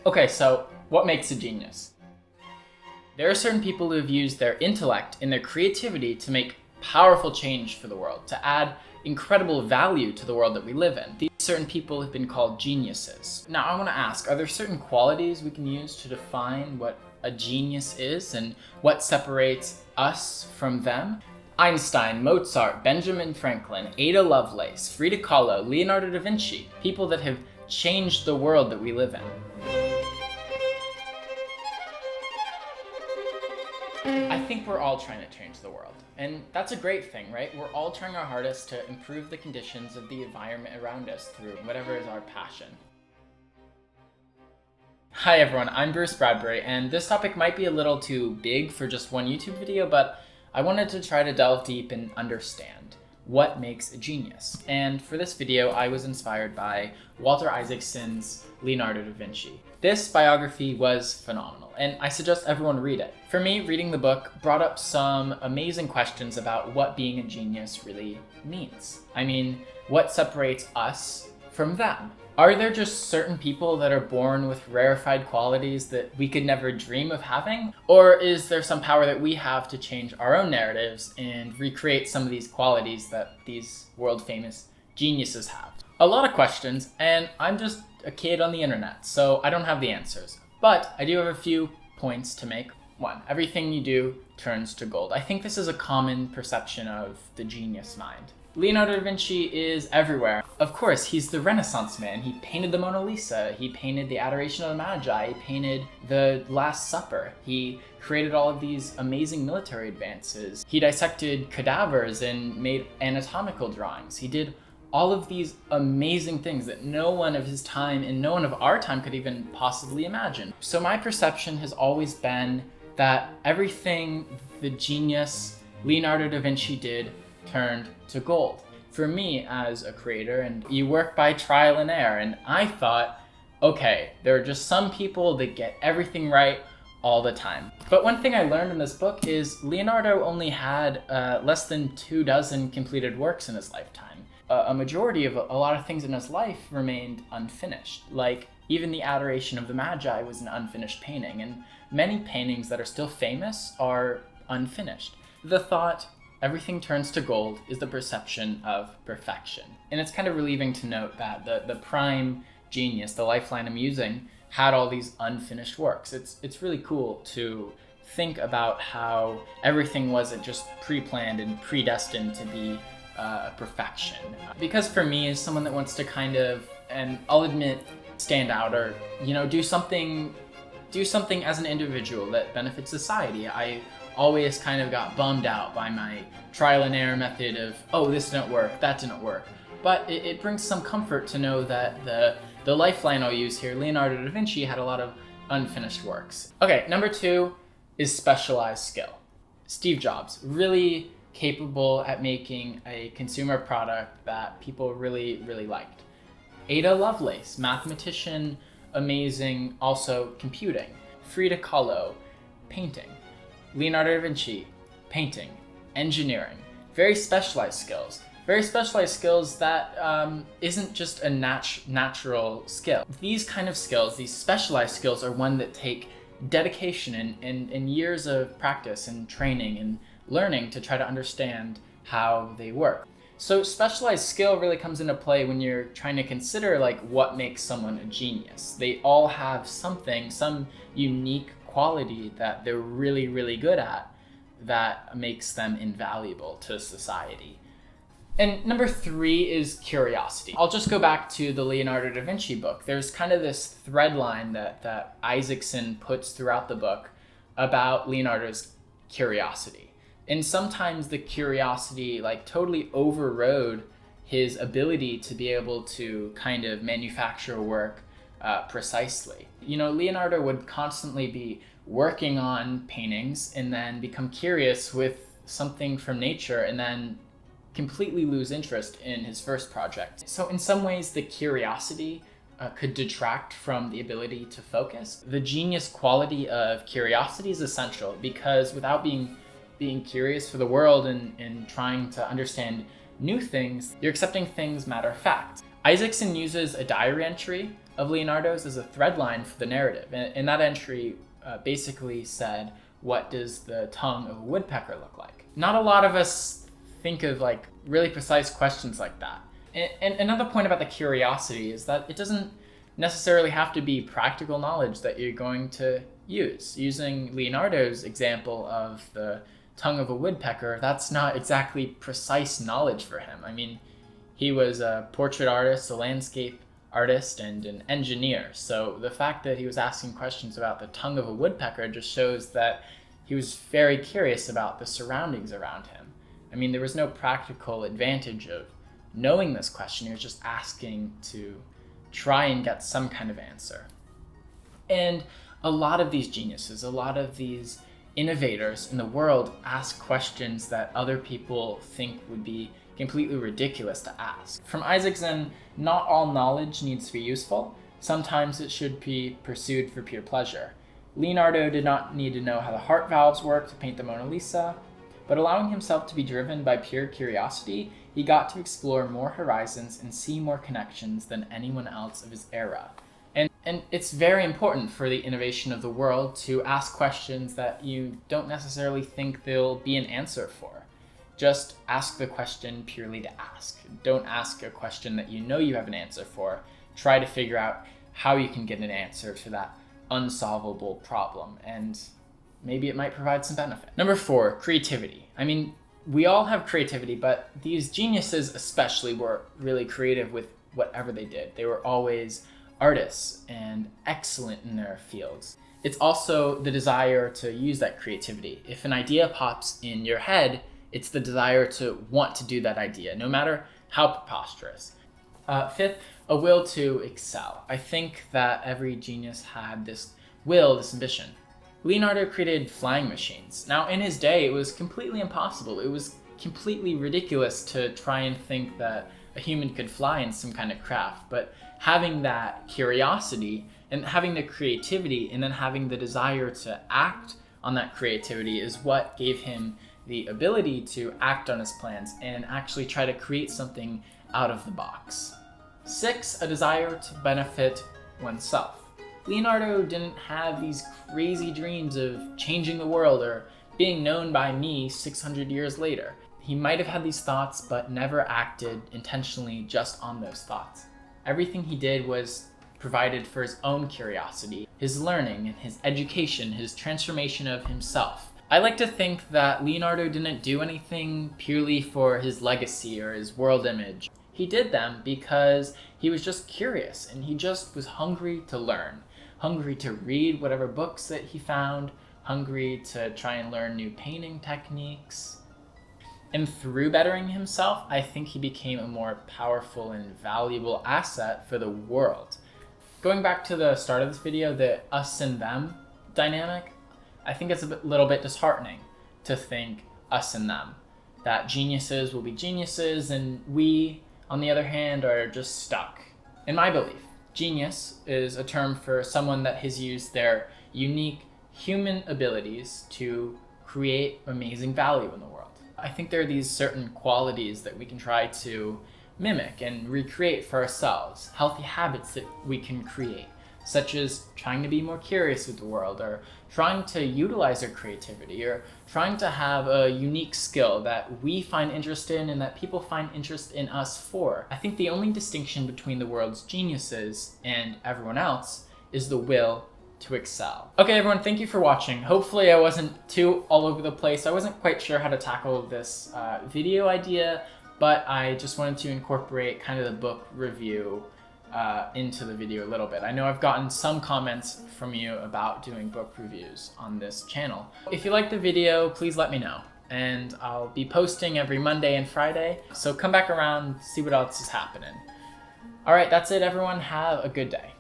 Okay, so what makes a genius? There are certain people who have used their intellect and their creativity to make powerful change for the world, to add incredible value to the world that we live in. These certain people have been called geniuses. Now, I want to ask, are there certain qualities we can use to define what a genius is and what separates us from them? Einstein, Mozart, Benjamin Franklin, Ada Lovelace, Frida Kahlo, Leonardo Da Vinci, people that have changed the world that we live in. I think we're all trying to change the world, and that's a great thing, right? We're all trying our hardest to improve the conditions of the environment around us through whatever is our passion. Hi everyone, I'm Bruce Bradbury, and this topic might be a little too big for just one YouTube video, but I wanted to try to delve deep and understand what makes a genius. And for this video, I was inspired by Walter Isaacson's Leonardo da Vinci. This biography was phenomenal, and I suggest everyone read it. For me, reading the book brought up some amazing questions about what being a genius really means. I mean, what separates us from them? Are there just certain people that are born with rarefied qualities that we could never dream of having? Or is there some power that we have to change our own narratives and recreate some of these qualities that these world-famous geniuses have? A lot of questions, and I'm just a kid on the internet, so I don't have the answers. But I do have a few points to make. One, everything you do turns to gold. I think this is a common perception of the genius mind. Leonardo da Vinci is everywhere. Of course, he's the Renaissance man. He painted the Mona Lisa. He painted the Adoration of the Magi. He painted the Last Supper. He created all of these amazing military advances. He dissected cadavers and made anatomical drawings. He did all of these amazing things that no one of his time and no one of our time could even possibly imagine. So my perception has always been that everything the genius Leonardo da Vinci did turned to gold. For me as a creator, and you work by trial and error, and I thought, okay, there are just some people that get everything right all the time. But one thing I learned in this book is Leonardo only had less than 24 completed works in his lifetime. A majority of a lot of things in his life remained unfinished. Like even the Adoration of the Magi was an unfinished painting, and many paintings that are still famous are unfinished. The thought, everything turns to gold, is the perception of perfection. And it's kind of relieving to note that the prime genius, the lifeline I'm using, had all these unfinished works. It's really cool to think about how everything wasn't just pre-planned and predestined to be perfection. Because for me, as someone that wants to kind of, and I'll admit, stand out or, do something as an individual that benefits society, I always kind of got bummed out by my trial and error method of, oh, this didn't work, that didn't work. But it brings some comfort to know that the lifeline I'll use here, Leonardo da Vinci, had a lot of unfinished works. Okay, number 2 is specialized skill. Steve Jobs, really capable at making a consumer product that people really, really liked. Ada Lovelace, mathematician, amazing, also computing. Frida Kahlo, painting. Leonardo da Vinci, painting, engineering, very specialized skills. Very specialized skills that isn't just a natural skill. These kind of skills, these specialized skills, are one that take dedication and years of practice and training and learning to try to understand how they work. So specialized skill really comes into play when you're trying to consider like what makes someone a genius. They all have something, some unique quality that they're really, really good at that makes them invaluable to society. And number 3 is curiosity. I'll just go back to the Leonardo da Vinci book. There's kind of this thread line that Isaacson puts throughout the book about Leonardo's curiosity. And sometimes the curiosity totally overrode his ability to be able to kind of manufacture work precisely. Leonardo would constantly be working on paintings and then become curious with something from nature and then completely lose interest in his first project. So in some ways, the curiosity could detract from the ability to focus. The genius quality of curiosity is essential because without being curious for the world and trying to understand new things, you're accepting things matter of fact. Isaacson uses a diary entry of Leonardo's as a thread line for the narrative. And that entry basically said, what does the tongue of a woodpecker look like? Not a lot of us think of like really precise questions like that. And another point about the curiosity is that it doesn't necessarily have to be practical knowledge that you're going to use. Using Leonardo's example of the tongue of a woodpecker, that's not exactly precise knowledge for him. I mean, he was a portrait artist, a landscape artist, and an engineer. So the fact that he was asking questions about the tongue of a woodpecker just shows that he was very curious about the surroundings around him. I mean, there was no practical advantage of knowing this question. He was just asking to try and get some kind of answer. And a lot of these geniuses, a lot of these innovators in the world ask questions that other people think would be completely ridiculous to ask. From Isaacson, not all knowledge needs to be useful. Sometimes it should be pursued for pure pleasure. Leonardo did not need to know how the heart valves work to paint the Mona Lisa, but allowing himself to be driven by pure curiosity, he got to explore more horizons and see more connections than anyone else of his era. And it's very important for the innovation of the world to ask questions that you don't necessarily think there'll be an answer for. Just ask the question purely to ask. Don't ask a question that you know you have an answer for. Try to figure out how you can get an answer to that unsolvable problem, and maybe it might provide some benefit. Number 4, creativity. I mean, we all have creativity, but these geniuses especially were really creative with whatever they did. They were always artists and excellent in their fields. It's also the desire to use that creativity. If an idea pops in your head, it's the desire to want to do that idea, no matter how preposterous. 5th, a will to excel. I think that every genius had this will, this ambition. Leonardo created flying machines. Now, in his day, it was completely impossible. It was completely ridiculous to try and think that a human could fly in some kind of craft, but having that curiosity and having the creativity and then having the desire to act on that creativity is what gave him the ability to act on his plans and actually try to create something out of the box. 6, a desire to benefit oneself. Leonardo didn't have these crazy dreams of changing the world or being known by me 600 years later. He might have had these thoughts, but never acted intentionally just on those thoughts. Everything he did was provided for his own curiosity, his learning, and his education, his transformation of himself. I like to think that Leonardo didn't do anything purely for his legacy or his world image. He did them because he was just curious and he just was hungry to learn, hungry to read whatever books that he found, hungry to try and learn new painting techniques. And through bettering himself, I think he became a more powerful and valuable asset for the world. Going back to the start of this video, the us and them dynamic, I think it's a little bit disheartening to think us and them. That geniuses will be geniuses and we, on the other hand, are just stuck. In my belief, genius is a term for someone that has used their unique human abilities to create amazing value in the world. I think there are these certain qualities that we can try to mimic and recreate for ourselves, healthy habits that we can create, such as trying to be more curious with the world, or trying to utilize our creativity, or trying to have a unique skill that we find interest in and that people find interest in us for. I think the only distinction between the world's geniuses and everyone else is the will to excel. Okay, everyone, thank you for watching. Hopefully I wasn't too all over the place. I wasn't quite sure how to tackle this video idea, but I just wanted to incorporate kind of the book review into the video a little bit. I know I've gotten some comments from you about doing book reviews on this channel. If you like the video, please let me know. And I'll be posting every Monday and Friday, so come back around, see what else is happening. All right, that's it, everyone. Have a good day.